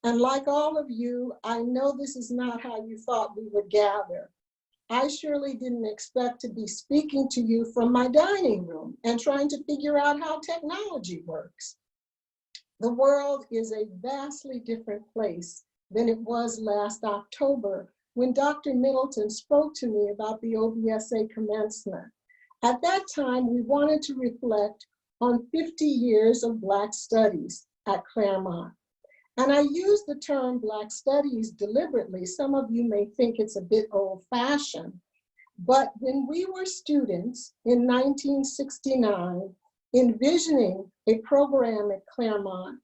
And like all of you, I know this is not how you thought we would gather. I surely didn't expect to be speaking to you from my dining room and trying to figure out how technology works. The world is a vastly different place than it was last October when Dr. Middleton spoke to me about the OBSA commencement. At that time, we wanted to reflect on 50 years of Black studies at Claremont. And I use the term Black studies deliberately. Some of you may think it's a bit old-fashioned, but when we were students in 1969, envisioning a program at Claremont,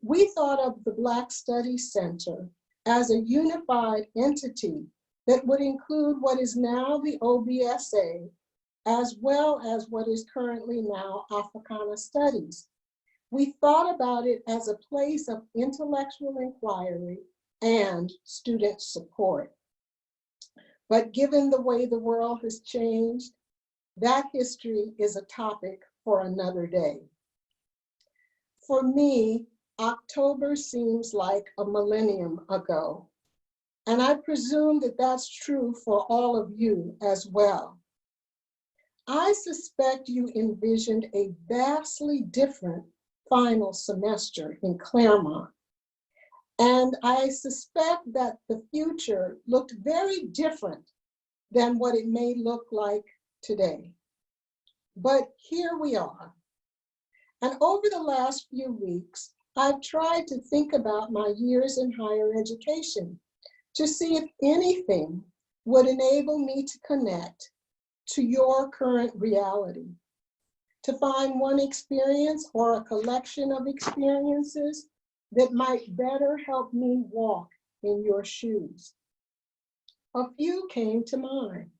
we thought of the Black Studies Center as a unified entity that would include what is now the OBSA, as well as what is currently now Africana Studies. We thought about it as a place of intellectual inquiry and student support. But given the way the world has changed, that history is a topic for another day. For me, October seems like a millennium ago, and I presume that that's true for all of you as well. I suspect you envisioned a vastly different final semester in Claremont. And I suspect that the future looked very different than what it may look like today. But here we are. And over the last few weeks, I've tried to think about my years in higher education to see if anything would enable me to connect to your current reality, to find one experience or a collection of experiences that might better help me walk in your shoes. A few came to mind.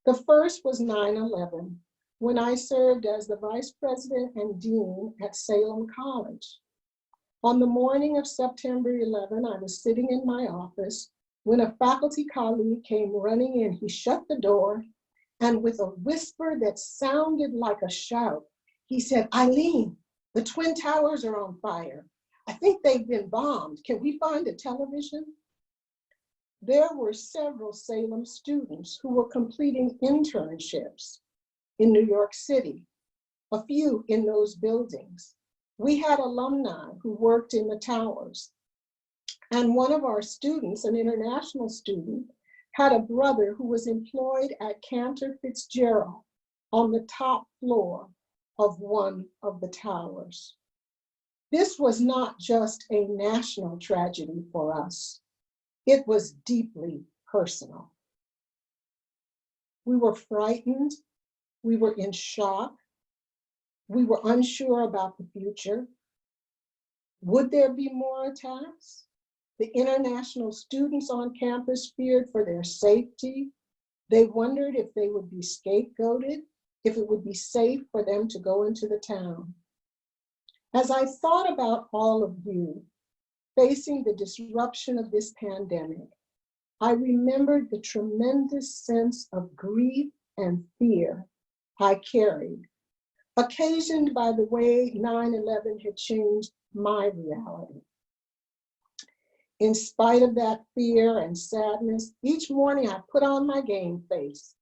The first was 9/11, when I served as the vice president and dean at Salem College. On the morning of September 11, I was sitting in my office when a faculty colleague came running in. He shut the door, and with a whisper that sounded like a shout, he said, "Eileen, the Twin Towers are on fire. I think they've been bombed. Can we find a television?" There were several Salem students who were completing internships in New York City, a few in those buildings. We had alumni who worked in the towers. And one of our students, an international student, had a brother who was employed at Cantor Fitzgerald on the top floor of one of the towers. This was not just a national tragedy for us. It was deeply personal. We were frightened. We were in shock. We were unsure about the future. Would there be more attacks? The international students on campus feared for their safety. They wondered if they would be scapegoated, if it would be safe for them to go into the town. As I thought about all of you facing the disruption of this pandemic, I remembered the tremendous sense of grief and fear I carried, occasioned by the way 9/11 had changed my reality. In spite of that fear and sadness, each morning I put on my game face,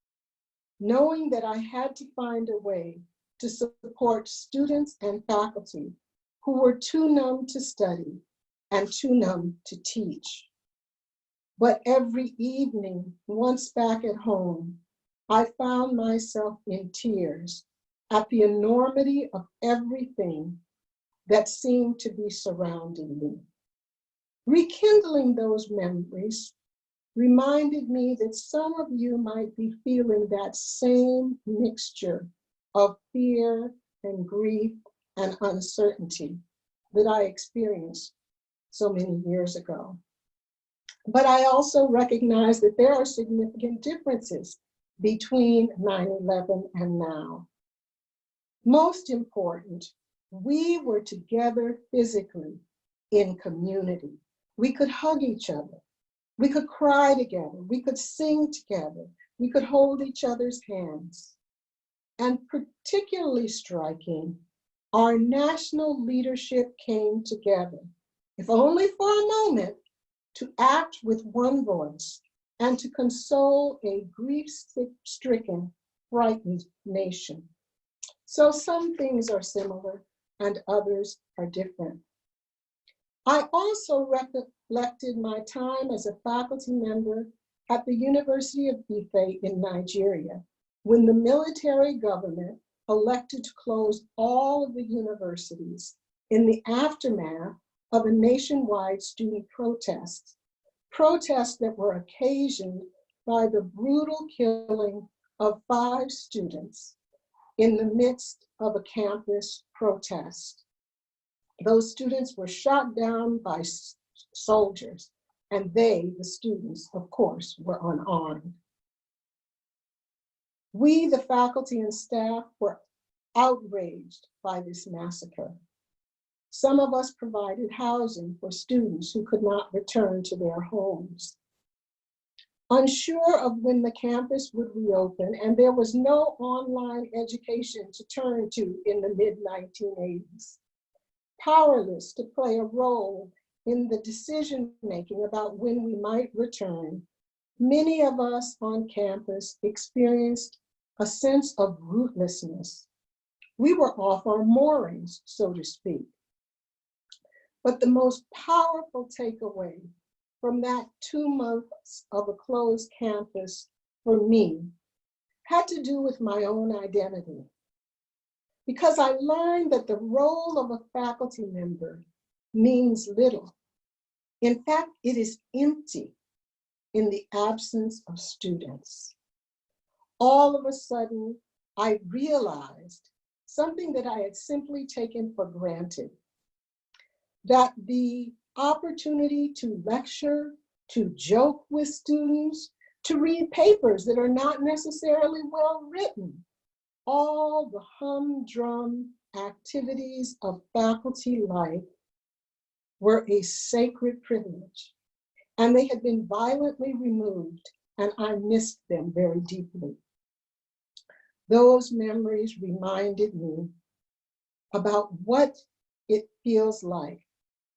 knowing that I had to find a way to support students and faculty who were too numb to study and too numb to teach. But every evening, once back at home, I found myself in tears at the enormity of everything that seemed to be surrounding me. Rekindling those memories reminded me that some of you might be feeling that same mixture of fear and grief and uncertainty that I experienced so many years ago. But I also recognize that there are significant differences between 9/11 and now. Most important, we were together physically in community. We could hug each other. We could cry together. We could sing together. We could hold each other's hands. And particularly striking, our national leadership came together if only for a moment, to act with one voice and to console a grief-stricken, frightened nation. So some things are similar and others are different. I also recollected my time as a faculty member at the University of Ife in Nigeria, when the military government elected to close all of the universities in the aftermath of a nationwide student protests that were occasioned by the brutal killing of 5 students in the midst of a campus protest. Those students were shot down by soldiers, and they, the students, of course, were unarmed. We, the faculty and staff, were outraged by this massacre. Some of us provided housing for students who could not return to their homes. Unsure of when the campus would reopen, and there was no online education to turn to in the mid-1980s. Powerless to play a role in the decision-making about when we might return, many of us on campus experienced a sense of rootlessness. We were off our moorings, so to speak. But the most powerful takeaway from that 2 months of a closed campus for me had to do with my own identity. Because I learned that the role of a faculty member means little. In fact, it is empty in the absence of students. All of a sudden, I realized something that I had simply taken for granted, that the opportunity to lecture, to joke with students, to read papers that are not necessarily well written, all the humdrum activities of faculty life were a sacred privilege, and they had been violently removed, and I missed them very deeply. Those memories reminded me about what it feels like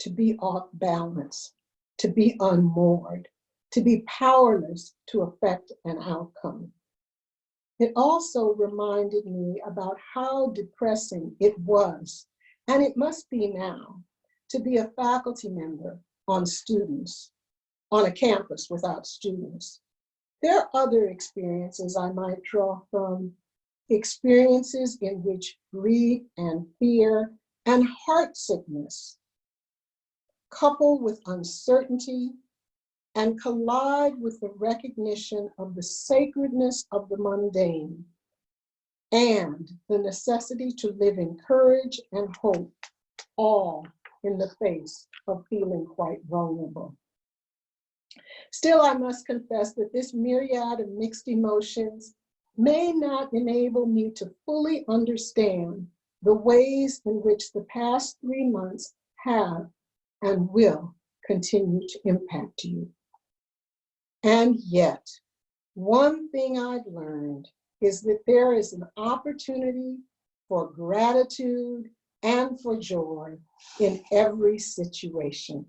to be off balance, to be unmoored, to be powerless to affect an outcome. It also reminded me about how depressing it was, and it must be now, to be a faculty member on a campus without students. There are other experiences I might draw from, experiences in which grief and fear and heartsickness couple with uncertainty and collide with the recognition of the sacredness of the mundane and the necessity to live in courage and hope, all in the face of feeling quite vulnerable. Still, I must confess that this myriad of mixed emotions may not enable me to fully understand the ways in which the past 3 months have and will continue to impact you. And yet, one thing I've learned is that there is an opportunity for gratitude and for joy in every situation.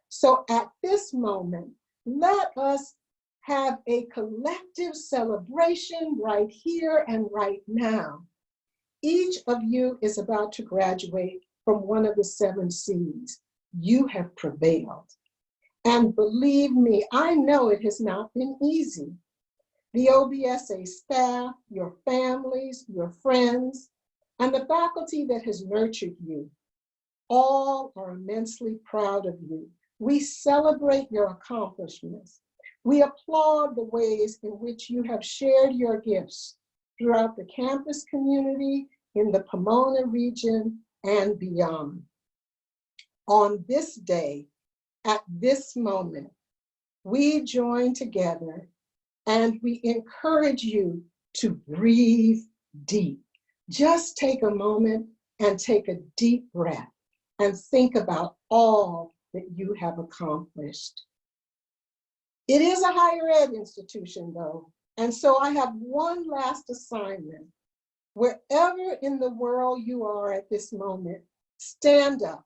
So at this moment, let us have a collective celebration right here and right now. Each of you is about to graduate from one of the 7 C's. You have prevailed. And believe me, I know it has not been easy. The OBSA staff, your families, your friends, and the faculty that has nurtured you, all are immensely proud of you. We celebrate your accomplishments. We applaud the ways in which you have shared your gifts throughout the campus community, in the Pomona region, and beyond. On this day, at this moment, we join together and we encourage you to breathe deep. Just take a moment and take a deep breath and think about all that you have accomplished. It is a higher ed institution though, and so I have one last assignment. Wherever in the world you are at this moment, stand up.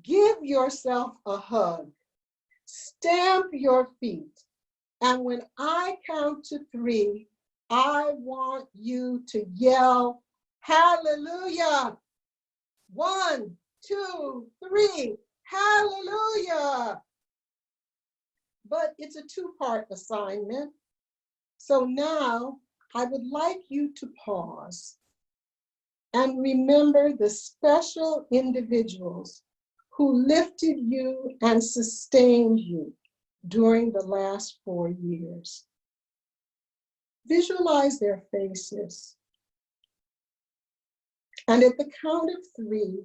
Give yourself a hug. Stamp your feet. And when I count to 3, I want you to yell, hallelujah. 1, 2, 3, hallelujah. But it's a 2-part assignment. So now I would like you to pause and remember the special individuals who lifted you and sustained you during the last 4 years. Visualize their faces. And at the count of 3,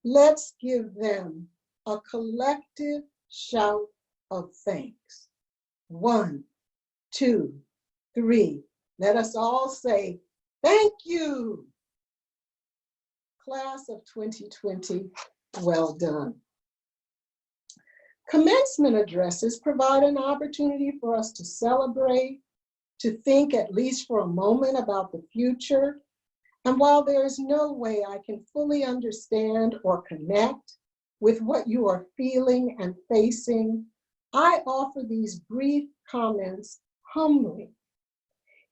let's give them a collective shout of thanks. 1, 2, 3. Let us all say, thank you. Class of 2020, well done. Commencement addresses provide an opportunity for us to celebrate, to think at least for a moment about the future. And while there is no way I can fully understand or connect with what you are feeling and facing, I offer these brief comments humbly,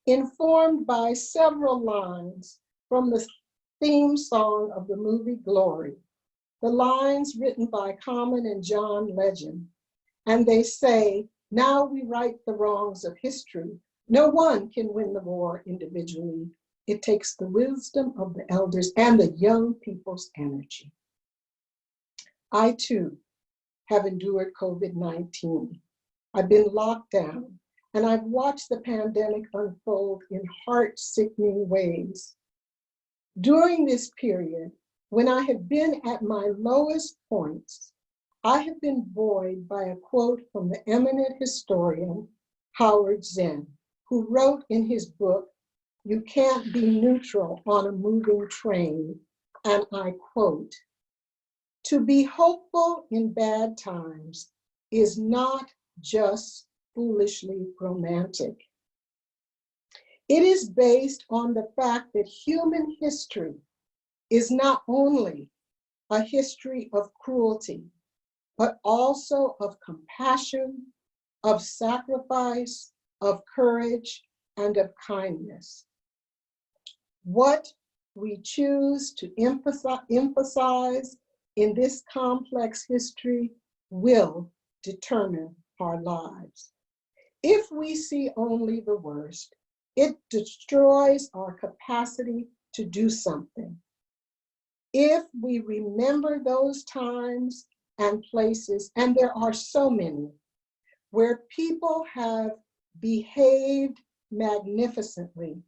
informed by several lines from the theme song of the movie Glory, the lines written by Common and John Legend. And they say, now we right the wrongs of history. No one can win the war individually. It takes the wisdom of the elders and the young people's energy. I too have endured COVID-19. I've been locked down, and I've watched the pandemic unfold in heart-sickening ways. During this period, when I have been at my lowest points, I have been buoyed by a quote from the eminent historian, Howard Zinn, who wrote in his book, "You Can't Be Neutral on a Moving Train," and I quote, "To be hopeful in bad times is not just foolishly romantic. It is based on the fact that human history is not only a history of cruelty, but also of compassion, of sacrifice, of courage, and of kindness. What we choose to emphasize in this complex history will determine our lives. If we see only the worst, it destroys our capacity to do something. If we remember those times and places, and there are so many, where people have behaved magnificently,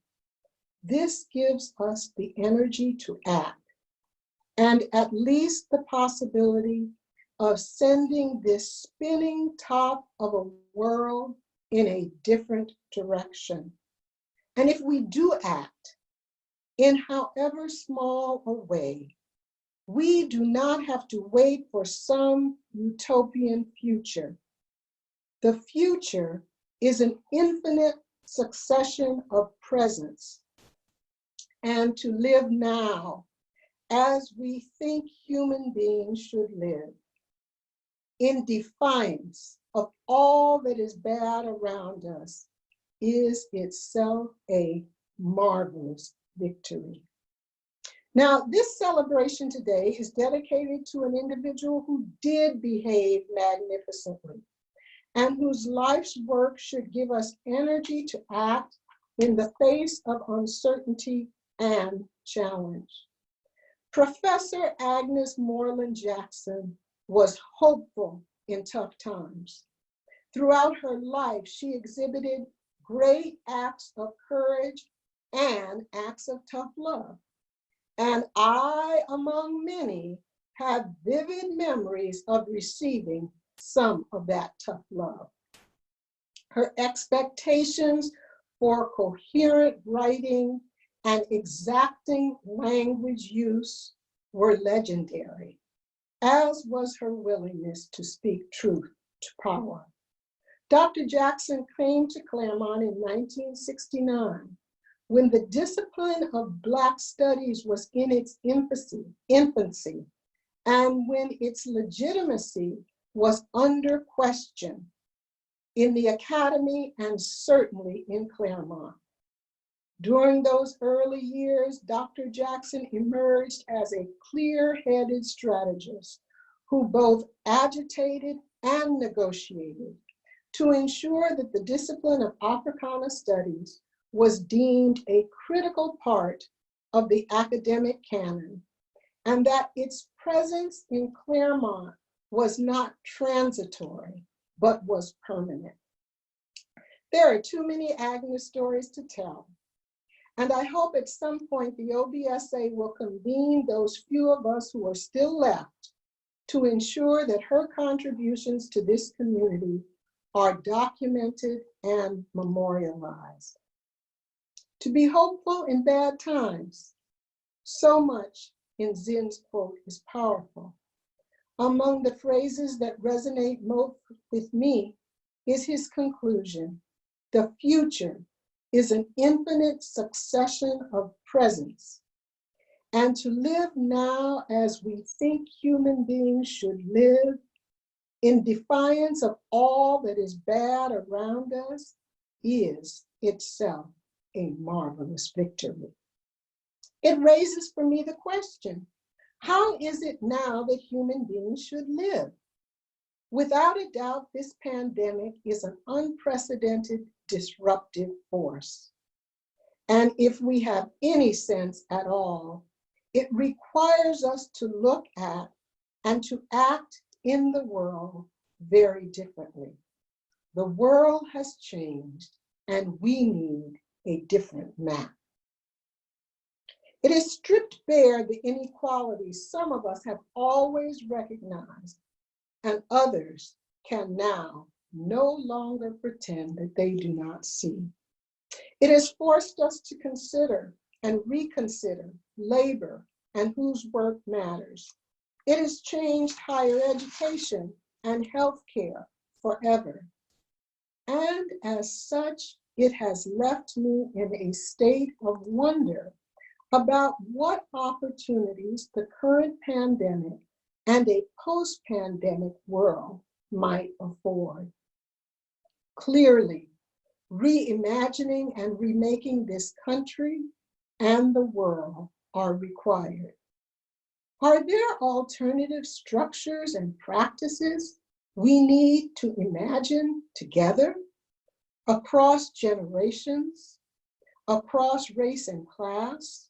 this gives us the energy to act, and at least the possibility of sending this spinning top of a world in a different direction. And if we do act, in however small a way, we do not have to wait for some utopian future. The future is an infinite succession of presents, and to live now as we think human beings should live, in defiance of all that is bad around us, is itself a marvelous victory. Now, this celebration today is dedicated to an individual who did behave magnificently and whose life's work should give us energy to act in the face of uncertainty and challenge. Professor Agnes Moreland Jackson was hopeful in tough times. Throughout her life, she exhibited great acts of courage and acts of tough love. And I, among many, have vivid memories of receiving some of that tough love. Her expectations for coherent writing and exacting language use were legendary, as was her willingness to speak truth to power. Dr. Jackson came to Claremont in 1969, when the discipline of Black studies was in its infancy, and when its legitimacy was under question in the academy and certainly in Claremont. During those early years, Dr. Jackson emerged as a clear-headed strategist who both agitated and negotiated to ensure that the discipline of Africana studies was deemed a critical part of the academic canon, and that its presence in Claremont was not transitory, but was permanent. There are too many Agnes stories to tell, and I hope at some point the OBSA will convene those few of us who are still left to ensure that her contributions to this community are documented and memorialized. To be hopeful in bad times, so much in Zin's quote is powerful. Among the phrases that resonate most with me is his conclusion: the future is an infinite succession of presents, and to live now as we think human beings should live, in defiance of all that is bad around us, is itself a marvelous victory. It raises for me the question, how is it now that human beings should live? Without a doubt, this pandemic is an unprecedented disruptive force. And if we have any sense at all, it requires us to look at and to act in the world very differently. The world has changed and we need a different map. It has stripped bare the inequalities some of us have always recognized, and others can now no longer pretend that they do not see. It has forced us to consider and reconsider labor and whose work matters. It has changed higher education and healthcare forever. And as such, it has left me in a state of wonder about what opportunities the current pandemic and a post-pandemic world might afford. Clearly, reimagining and remaking this country and the world are required. Are there alternative structures and practices we need to imagine together across generations, across race and class,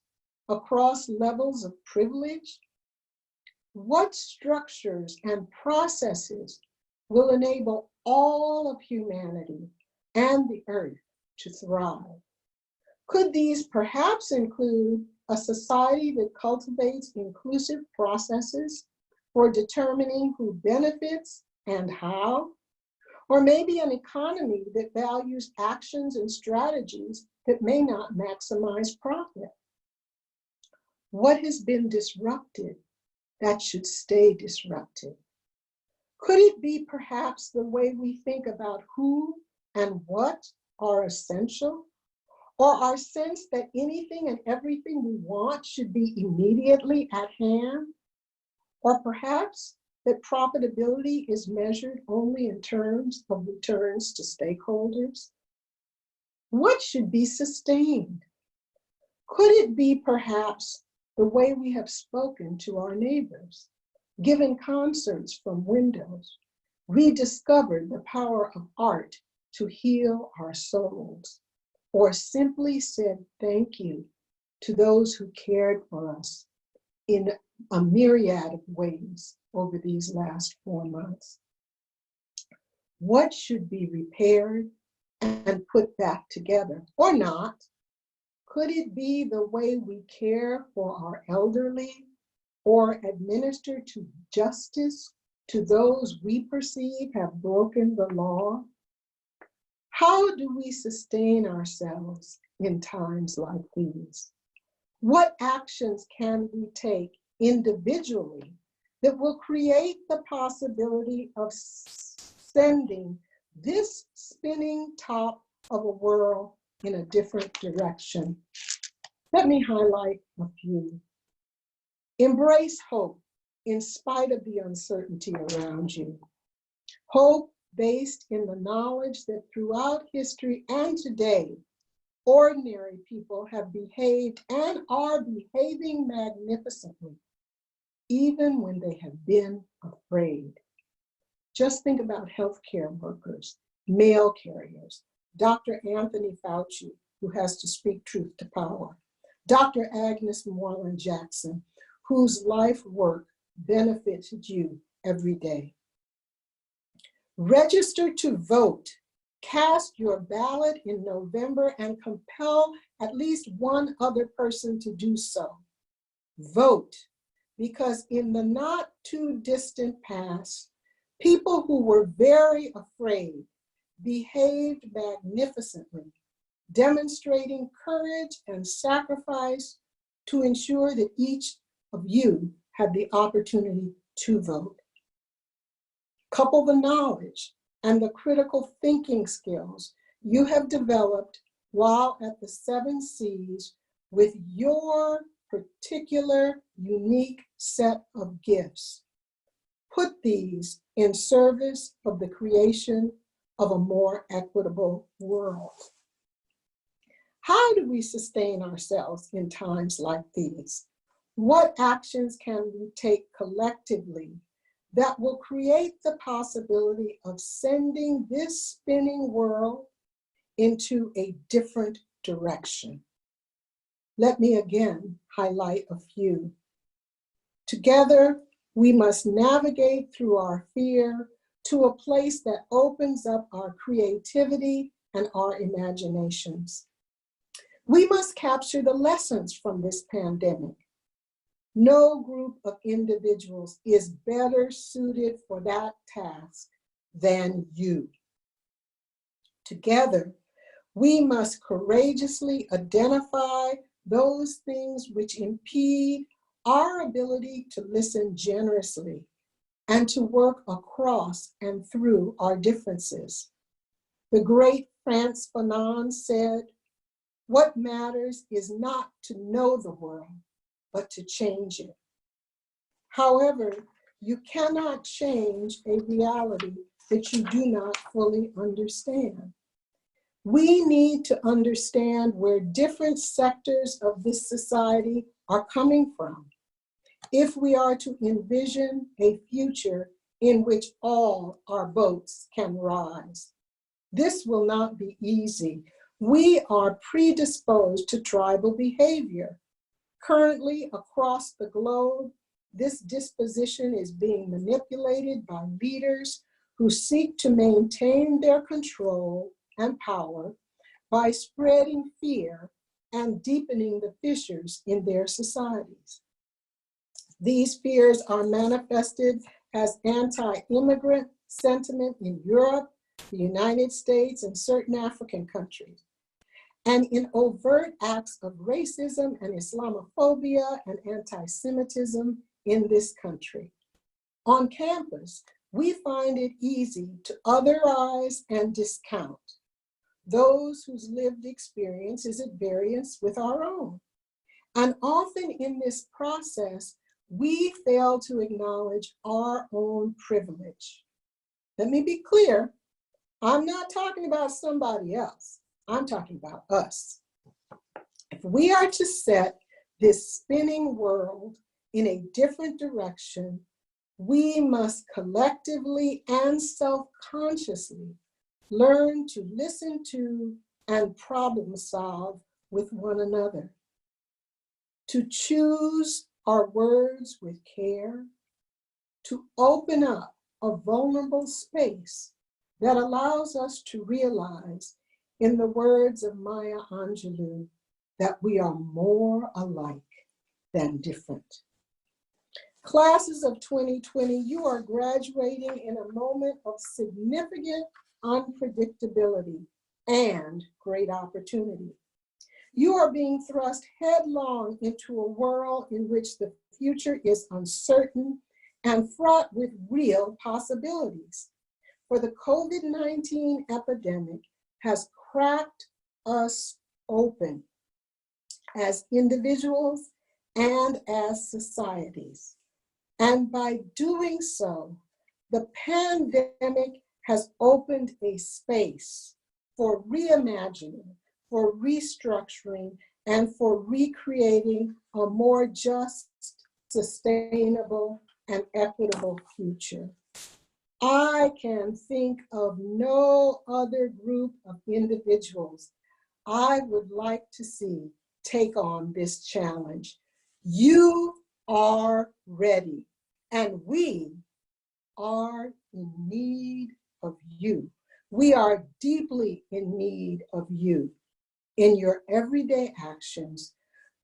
across levels of privilege? What structures and processes will enable all of humanity and the earth to thrive? Could these perhaps include a society that cultivates inclusive processes for determining who benefits and how? Or maybe an economy that values actions and strategies that may not maximize profit? What has been disrupted that should stay disrupted? Could it be perhaps the way we think about who and what are essential? Or our sense that anything and everything we want should be immediately at hand? Or perhaps that profitability is measured only in terms of returns to stakeholders? What should be sustained? Could it be perhaps the way we have spoken to our neighbors, given concerts from windows, rediscovered the power of art to heal our souls, or simply said thank you to those who cared for us in a myriad of ways over these last 4 months? What should be repaired and put back together, or not? Could it be the way we care for our elderly or administer to justice to those we perceive have broken the law? How do we sustain ourselves in times like these? What actions can we take individually that will create the possibility of sending this spinning top of a world in a different direction? Let me highlight a few. Embrace hope in spite of the uncertainty around you. Hope based in the knowledge that throughout history and today, ordinary people have behaved and are behaving magnificently, even when they have been afraid. Just think about healthcare workers, mail carriers, Dr. Anthony Fauci, who has to speak truth to power, Dr. Agnes Moreland Jackson, whose life work benefits you every day. Register to vote. Cast your ballot in November and compel at least one other person to do so. Vote, because in the not too distant past, people who were very afraid behaved magnificently, demonstrating courage and sacrifice to ensure that each of you had the opportunity to vote. Couple the knowledge and the critical thinking skills you have developed while at the 7 C's with your particular unique set of gifts. Put these in service of the creation of a more equitable world. How do we sustain ourselves in times like these? What actions can we take collectively that will create the possibility of sending this spinning world into a different direction? Let me again highlight a few. Together, we must navigate through our fear to a place that opens up our creativity and our imaginations. We must capture the lessons from this pandemic. No group of individuals is better suited for that task than you. Together, we must courageously identify those things which impede our ability to listen generously and to work across and through our differences. The great Frantz Fanon said, "What matters is not to know the world, but to change it." However, you cannot change a reality that you do not fully understand. We need to understand where different sectors of this society are coming from if we are to envision a future in which all our boats can rise. This will not be easy. We are predisposed to tribal behavior. Currently, across the globe, this disposition is being manipulated by leaders who seek to maintain their control and power by spreading fear and deepening the fissures in their societies. These fears are manifested as anti-immigrant sentiment in Europe, the United States, and certain African countries, and in overt acts of racism and Islamophobia and anti-Semitism in this country. On campus, we find it easy to otherize and discount those whose lived experience is at variance with our own. And often in this process, we fail to acknowledge our own privilege. Let me be clear, I'm not talking about somebody else. I'm talking about us. If we are to set this spinning world in a different direction, we must collectively and self-consciously learn to listen to and problem solve with one another, to choose our words with care, to open up a vulnerable space that allows us to realize, in the words of Maya Angelou, that we are more alike than different. Classes of 2020, you are graduating in a moment of significant unpredictability and great opportunity. You are being thrust headlong into a world in which the future is uncertain and fraught with real possibilities. For the COVID-19 epidemic has cracked us open as individuals and as societies. And by doing so, the pandemic has opened a space for reimagining, for restructuring, and for recreating a more just, sustainable, and equitable future. I can think of no other group of individuals I would like to see take on this challenge. You are ready, and we are in need of you. We are deeply in need of you in your everyday actions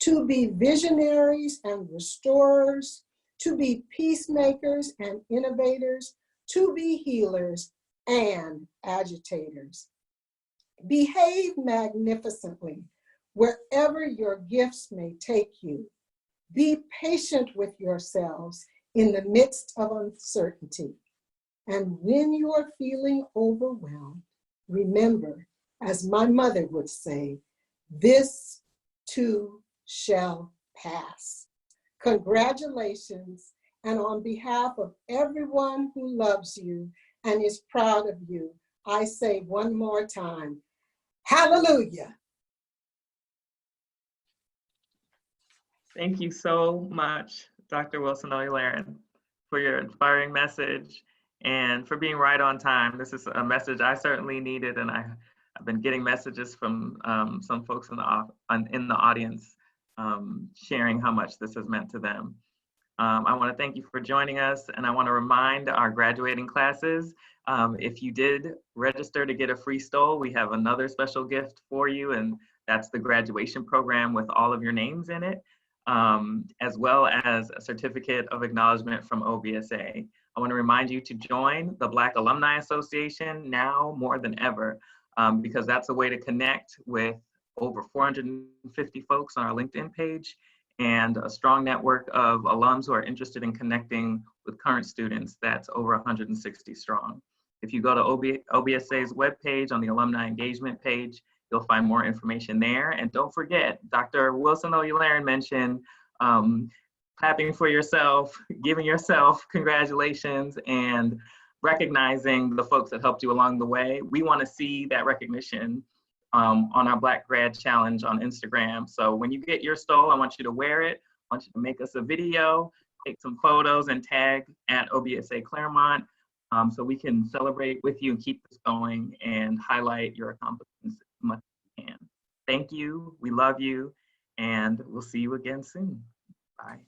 to be visionaries and restorers, to be peacemakers and innovators, to be healers and agitators. Behave magnificently wherever your gifts may take you. Be patient with yourselves in the midst of uncertainty. And when you are feeling overwhelmed, remember, as my mother would say, this too shall pass. Congratulations, and on behalf of everyone who loves you and is proud of you, I say one more time, hallelujah. Thank you so much, Dr. Wilson-O'Leary, for your inspiring message and for being right on time. This is a message I certainly needed, and I've been getting messages from some folks in the audience sharing how much this has meant to them. I want to thank you for joining us, and I want to remind our graduating classes, if you did register to get a free stole, we have another special gift for you, and that's the graduation program with all of your names in it, as well as a certificate of acknowledgement from OBSA. I want to remind you to join the Black Alumni Association now more than ever, because that's a way to connect with over 450 folks on our LinkedIn page and a strong network of alums who are interested in connecting with current students. That's over 160 strong. If you go to OBSA's webpage on the alumni engagement page, you'll find more information there. And don't forget, Dr. Wilson-O'Leary mentioned clapping for yourself, giving yourself congratulations, and recognizing the folks that helped you along the way. We want to see that recognition on our Black Grad Challenge on Instagram. So when you get your stole, I want you to wear it. I want you to make us a video, take some photos, and tag at OBSA Claremont so we can celebrate with you and keep this going and highlight your accomplishments as much as we can. Thank you. We love you. And we'll see you again soon. Bye.